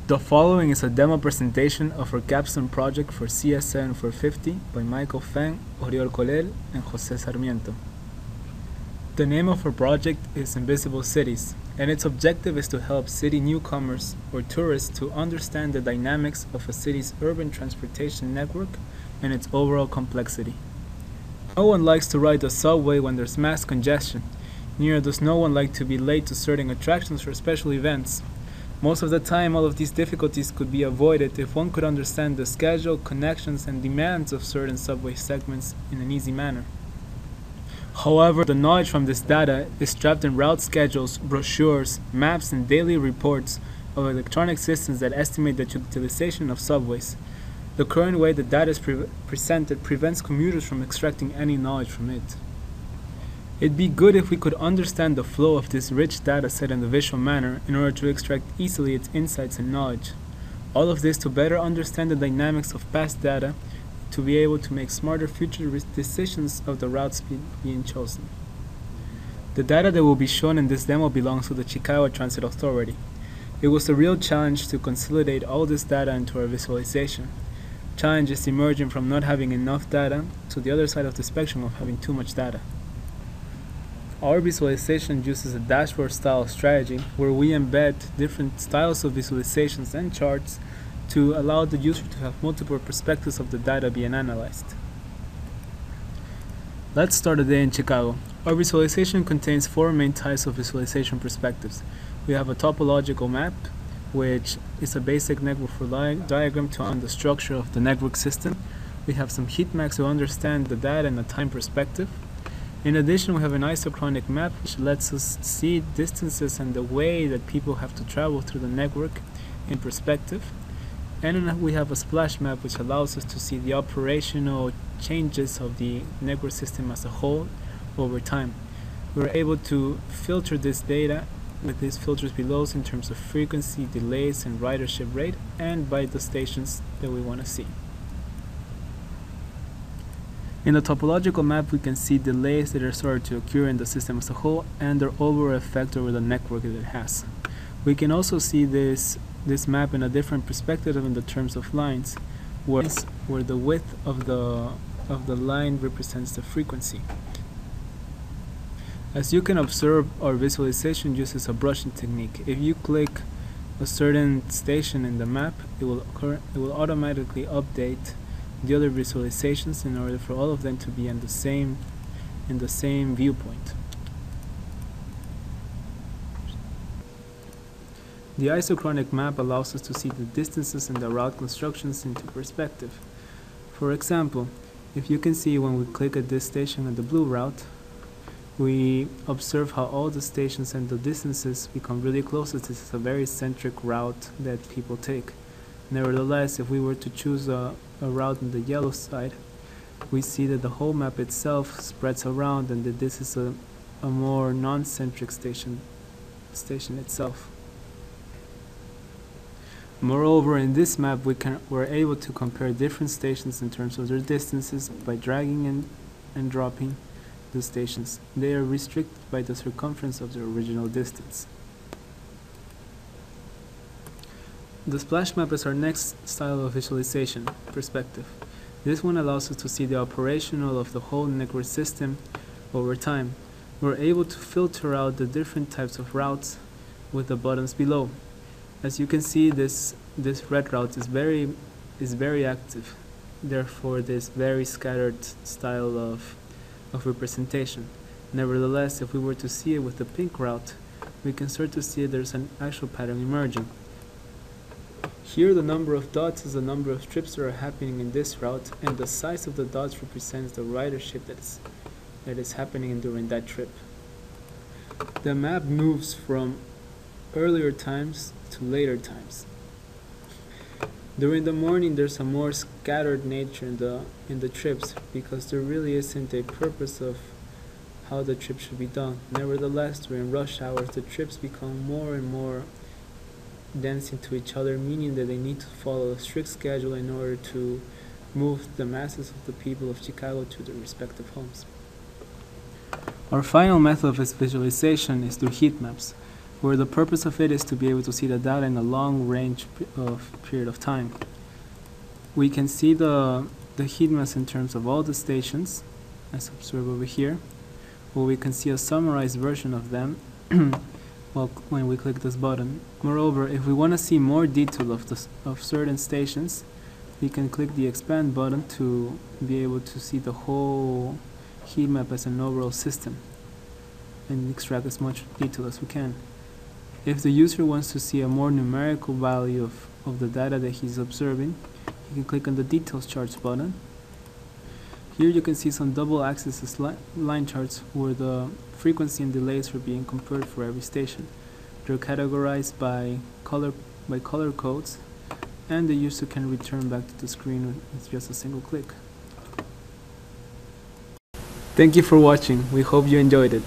The following is a demo presentation of our capstone project for CS7 450 by Michael Feng, Oriol Collell, and Jose Sarmiento. The name of our project is Invisible Cities, and its objective is to help city newcomers or tourists to understand the dynamics of a city's urban transportation network and its overall complexity. No one likes to ride the subway when there's mass congestion. Neither does no one like to be late to certain attractions or special events. Most of the time, all of these difficulties could be avoided if one could understand the schedule, connections, and demands of certain subway segments in an easy manner. However, the knowledge from this data is trapped in route schedules, brochures, maps, and daily reports of electronic systems that estimate the utilization of subways. The current way the data is presented prevents commuters from extracting any knowledge from it. It'd be good if we could understand the flow of this rich data set in a visual manner in order to extract easily its insights and knowledge. All of this to better understand the dynamics of past data, to be able to make smarter future decisions of the routes being chosen. The data that will be shown in this demo belongs to the Chicago Transit Authority. It was a real challenge to consolidate all this data into our visualization. Challenges emerging from not having enough data to the other side of the spectrum of having too much data. Our visualization uses a dashboard style strategy where we embed different styles of visualizations and charts to allow the user to have multiple perspectives of the data being analyzed. Let's start a day in Chicago. Our visualization contains four main types of visualization perspectives. We have a topological map, which is a basic network diagram to understand the structure of the network system. We have some heat maps to understand the data in a time perspective. In addition, we have an isochronic map which lets us see distances and the way that people have to travel through the network in perspective. And we have a splash map which allows us to see the operational changes of the network system as a whole over time. We're able to filter this data with these filters below in terms of frequency, delays, and ridership rate, and by the stations that we want to see. In the topological map, we can see delays that are started to occur in the system as a whole and their overall effect over the network that it has. We can also see this map in a different perspective in the terms of lines, where the width of the line represents the frequency. As you can observe, our visualization uses a brushing technique. If you click a certain station in the map, it will automatically update the other visualizations in order for all of them to be in the same viewpoint. The isochronic map allows us to see the distances and the route constructions into perspective. For example, if you can see when we click at this station at the blue route, we observe how all the stations and the distances become really close. This is a very centric route that people take. Nevertheless, if we were to choose a route on the yellow side, we see that the whole map itself spreads around and that this is a more non-centric station itself. Moreover, in this map we're able to compare different stations in terms of their distances by dragging and dropping the stations. They are restricted by the circumference of their original distance. The splash map is our next style of visualization, perspective. This one allows us to see the operational of the whole network system over time. We're able to filter out the different types of routes with the buttons below. As you can see, this red route is very active. Therefore, this very scattered style of representation. Nevertheless, if we were to see it with the pink route, we can start to see there's an actual pattern emerging. Here the number of dots is the number of trips that are happening in this route, and the size of the dots represents the ridership that is happening during that trip. The map moves from earlier times to later times. During the morning there's a more scattered nature in the trips because there really isn't a purpose of how the trip should be done. Nevertheless, during rush hours the trips become more and more dense into each other, meaning that they need to follow a strict schedule in order to move the masses of the people of Chicago to their respective homes. Our final method of visualization is through heat maps. where the purpose of it is to be able to see the data in a long range of period of time. We can see the heat mass in terms of all the stations, as observed over here, where we can see a summarized version of them well, when we click this button. Moreover, if we want to see more detail of certain stations, we can click the expand button to be able to see the whole heat map as an overall system and extract as much detail as we can. If the user wants to see a more numerical value of the data that he's observing, you can click on the details charts button. Here you can see some double axis line charts where the frequency and delays are being compared for every station. They're categorized by color codes, and the user can return back to the screen with just a single click. Thank you for watching. We hope you enjoyed it.